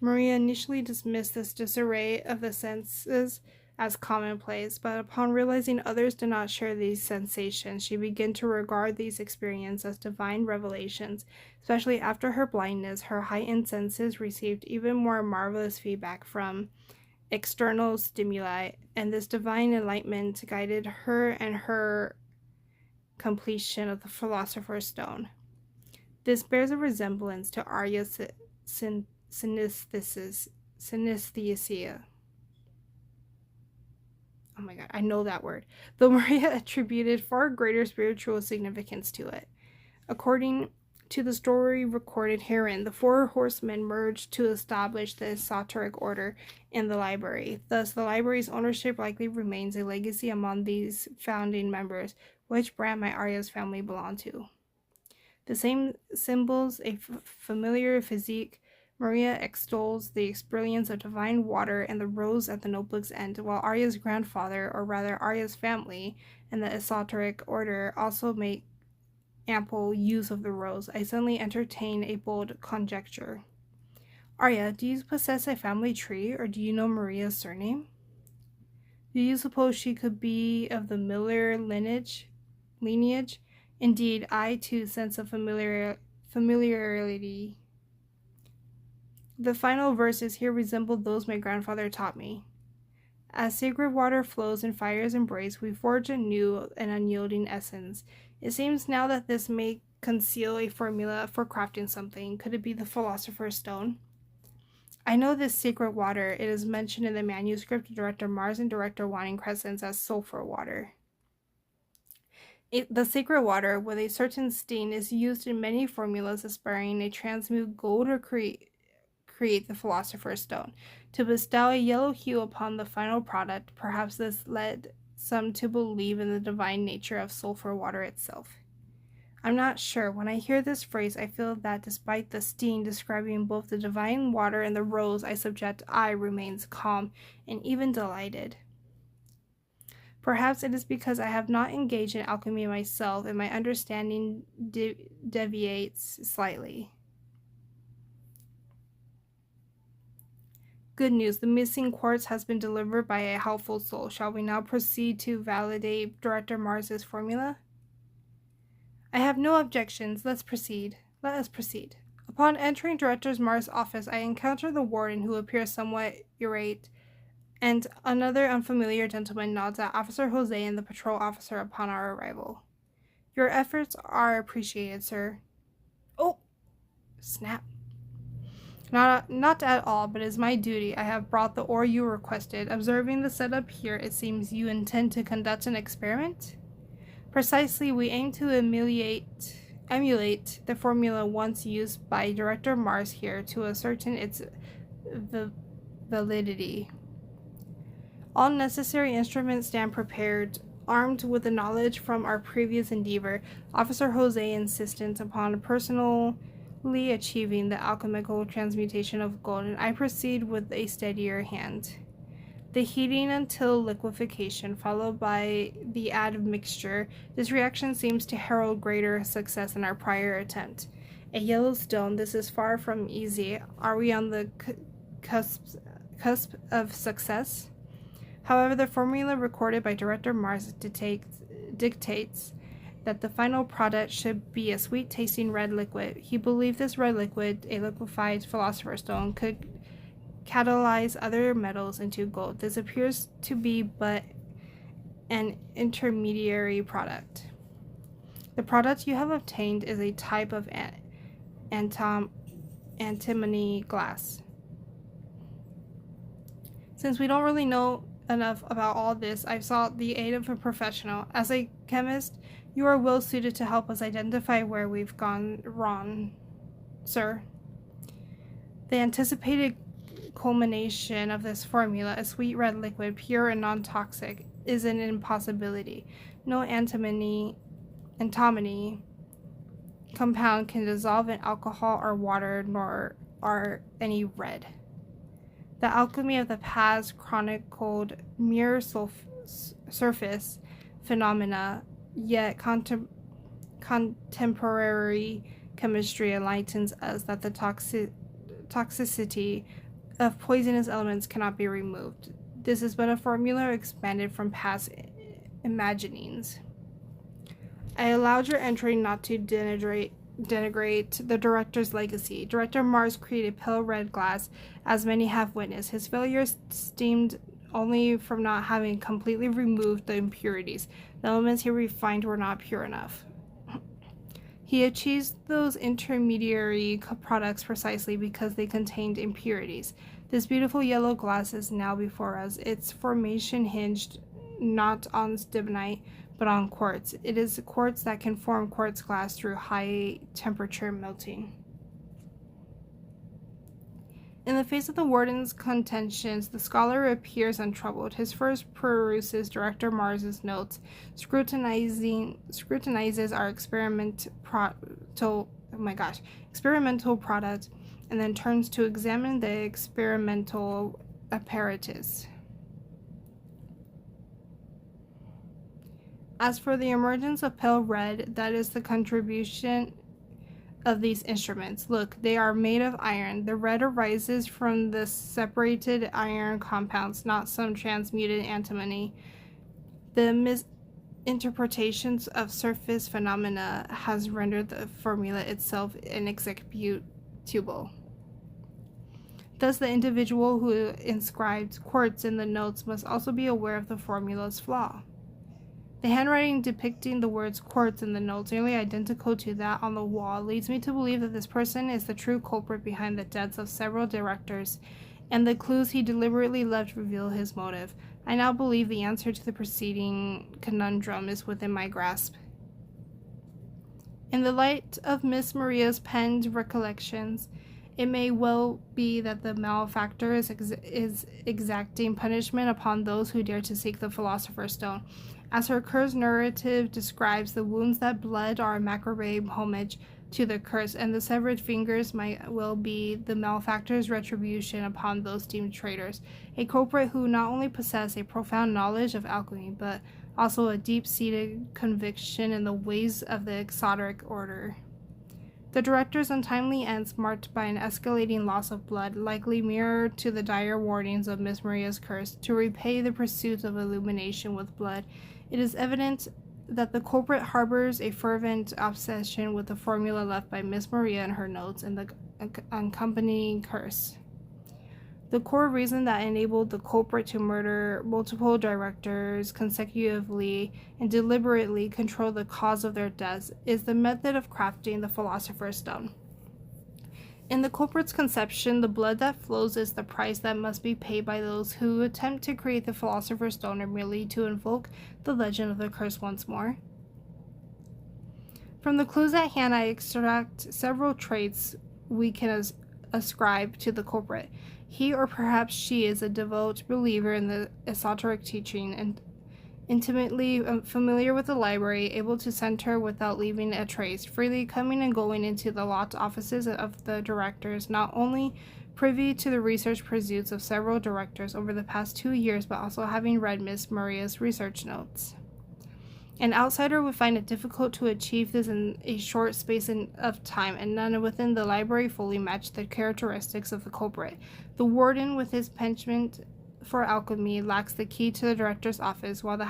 Maria initially dismissed this disarray of the senses as commonplace, but upon realizing others did not share these sensations, she began to regard these experiences as divine revelations. Especially after her blindness, her heightened senses received even more marvelous feedback from external stimuli, and this divine enlightenment guided her and her completion of the Philosopher's Stone. This bears a resemblance to Arya's synesthesia. Oh my god, I know that word. Though Maria attributed far greater spiritual significance to it. According to the story recorded herein, the four horsemen merged to establish the esoteric order in the library. Thus, the library's ownership likely remains a legacy among these founding members, which brand might Arya's family belong to. The same symbols, a familiar physique, Maria extols the brilliance of divine water and the rose at the notebook's end, while Arya's grandfather, or rather Arya's family, and the esoteric order also make ample use of the rose. I suddenly entertain a bold conjecture. Arya, do you possess a family tree, or do you know Maria's surname? Do you suppose she could be of the Miller lineage? Indeed, I too sense a familiarity. The final verses here resemble those my grandfather taught me. As sacred water flows in fire's embrace, we forge a new and unyielding essence. It seems now that this may conceal a formula for crafting something. Could it be the Philosopher's Stone? I know this sacred water. It is mentioned in the manuscript of Director Mars and Director Waning Crescents as sulfur water. The sacred water, with a certain sting, is used in many formulas aspiring to transmute gold or create the Philosopher's Stone. To bestow a yellow hue upon the final product, perhaps this led some to believe in the divine nature of sulfur water itself. I'm not sure. When I hear this phrase, I feel that despite the sting describing both the divine water and the rose I remains calm and even delighted. Perhaps it is because I have not engaged in alchemy myself and my understanding deviates slightly. Good news, the missing quartz has been delivered by a helpful soul. Shall we now proceed to validate Director Mars's formula? I have no objections. Let us proceed. Upon entering Director Mars' office, I encounter the warden, who appears somewhat irate, and another unfamiliar gentleman nods at Officer Jose and the patrol officer upon our arrival. Your efforts are appreciated, sir. Oh! Snap. Not at all, but it is my duty. I have brought the ore you requested. Observing the setup here, it seems you intend to conduct an experiment? Precisely, we aim to emulate the formula once used by Director Mars here to ascertain its validity. All necessary instruments stand prepared. Armed with the knowledge from our previous endeavor, Officer Jose insisted upon personally achieving the alchemical transmutation of gold, and I proceed with a steadier hand. The heating until liquefaction, followed by the admixture. This reaction seems to herald greater success than our prior attempt. A yellow stone, this is far from easy. Are we on the cusp of success? However, the formula recorded by Director Mars dictates that the final product should be a sweet-tasting red liquid. He believed this red liquid, a liquefied Philosopher's Stone, could catalyze other metals into gold. This appears to be but an intermediary product. The product you have obtained is a type of antimony glass. Since we don't really know enough about all this, I've sought the aid of a professional. As a chemist, you are well suited to help us identify where we've gone wrong, sir. The anticipated culmination of this formula, a sweet red liquid, pure and non-toxic, is an impossibility. No antimony compound can dissolve in alcohol or water, nor are any red. The alchemy of the past chronicled mere surface phenomena, yet contemporary chemistry enlightens us that the toxicity of poisonous elements cannot be removed. This is but a formula expanded from past imaginings. I allowed your entry not to denigrate the director's legacy. Director Mars created pale red glass, as many have witnessed. His failure stemmed only from not having completely removed the impurities. The elements he refined were not pure enough. He achieved those intermediary products precisely because they contained impurities. This beautiful yellow glass is now before us. Its formation hinged not on stibnite, but on quartz. It is quartz that can form quartz glass through high temperature melting. In the face of the warden's contentions, the scholar appears untroubled. His first peruses Director Mars's notes, scrutinizes our experimental product, and then turns to examine the experimental apparatus. As for the emergence of pale red, that is the contribution of these instruments. Look, they are made of iron. The red arises from the separated iron compounds, not some transmuted antimony. The misinterpretations of surface phenomena has rendered the formula itself inexecutable. Thus, the individual who inscribed quartz in the notes must also be aware of the formula's flaw. The handwriting depicting the words quartz in the notes, nearly identical to that on the wall, leads me to believe that this person is the true culprit behind the deaths of several directors, and the clues he deliberately left reveal his motive. I now believe the answer to the preceding conundrum is within my grasp. In the light of Miss Maria's penned recollections, it may well be that the malefactor is exacting punishment upon those who dare to seek the Philosopher's Stone. As her curse narrative describes, the wounds that bled are a macabre homage to the curse, and the severed fingers might well be the malefactor's retribution upon those deemed traitors. A culprit who not only possessed a profound knowledge of alchemy, but also a deep-seated conviction in the ways of the exoteric order. The director's untimely ends, marked by an escalating loss of blood, likely mirror to the dire warnings of Miss Maria's curse, to repay the pursuit of illumination with blood. It is evident that the culprit harbors a fervent obsession with the formula left by Miss Maria in her notes and the accompanying curse. The core reason that enabled the culprit to murder multiple directors consecutively and deliberately control the cause of their deaths is the method of crafting the Philosopher's Stone. In the culprit's conception, the blood that flows is the price that must be paid by those who attempt to create the Philosopher's Stone and merely to invoke the legend of the curse once more. From the clues at hand, I extract several traits we can ascribe to the culprit. He, or perhaps she, is a devout believer in the esoteric teaching and intimately familiar with the library, able to enter without leaving a trace, freely coming and going into the locked offices of the directors, not only privy to the research pursuits of several directors over the past 2 years, but also having read Miss Maria's research notes. An outsider would find it difficult to achieve this in a short space of time, and none within the library fully matched the characteristics of the culprit. The warden, with his penchant for alchemy, lacks the key to the director's office, while the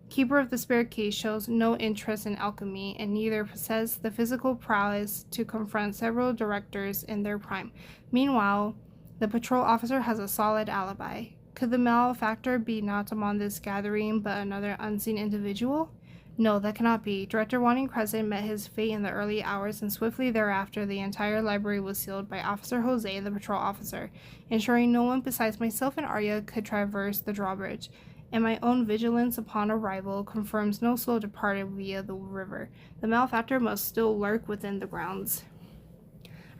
keeper of the spare key shows no interest in alchemy, and neither possesses the physical prowess to confront several directors in their prime. Meanwhile, the patrol officer has a solid alibi. Could the malefactor be not among this gathering, but another unseen individual? No, that cannot be. Director Wanting Crescent met his fate in the early hours, and swiftly thereafter the entire library was sealed by Officer Jose, the patrol officer, ensuring no one besides myself and Arya could traverse the drawbridge, and my own vigilance upon arrival confirms no soul departed via the river. The malefactor must still lurk within the grounds.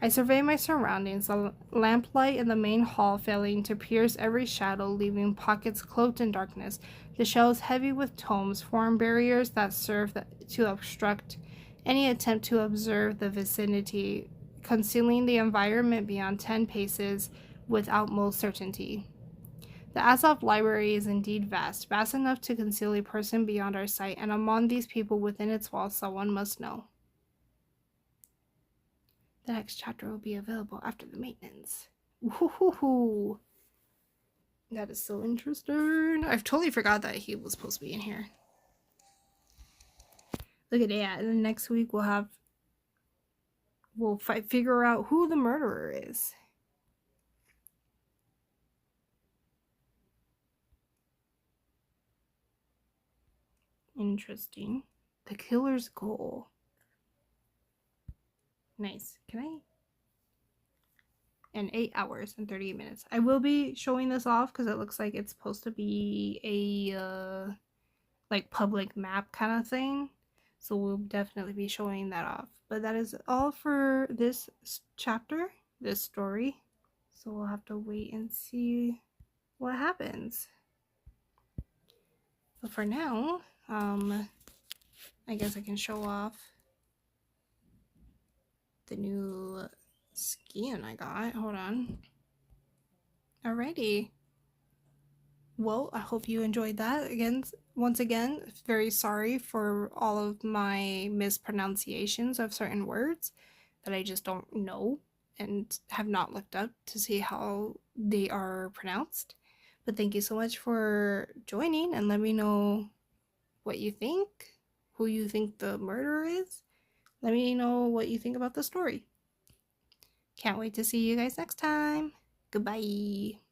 I survey my surroundings, the lamplight in the main hall failing to pierce every shadow, leaving pockets cloaked in darkness. The shelves heavy with tomes form barriers that serve to obstruct any attempt to observe the vicinity, concealing the environment beyond 10 paces with utmost certainty. The Azoth library is indeed vast enough to conceal a person beyond our sight, and among these people within its walls someone must know. The next chapter will be available after the maintenance. Woohoo! That is so interesting. I've totally forgot that he was supposed to be in here. Look at that. And then next week we'll figure out who the murderer is. Interesting. The killer's goal. Nice. Can I? And 8 hours and 38 minutes. I will be showing this off because it looks like it's supposed to be a like public map kind of thing. So we'll definitely be showing that off. But that is all for this chapter, this story. So we'll have to wait and see what happens. But for now, I guess I can show off the new skin I got. Hold on. Alrighty. Well, I hope you enjoyed that. Once again, very sorry for all of my mispronunciations of certain words that I just don't know and have not looked up to see how they are pronounced. But thank you so much for joining, and let me know what you think, who you think the murderer is. Let me know what you think about the story. Can't wait to see you guys next time. Goodbye.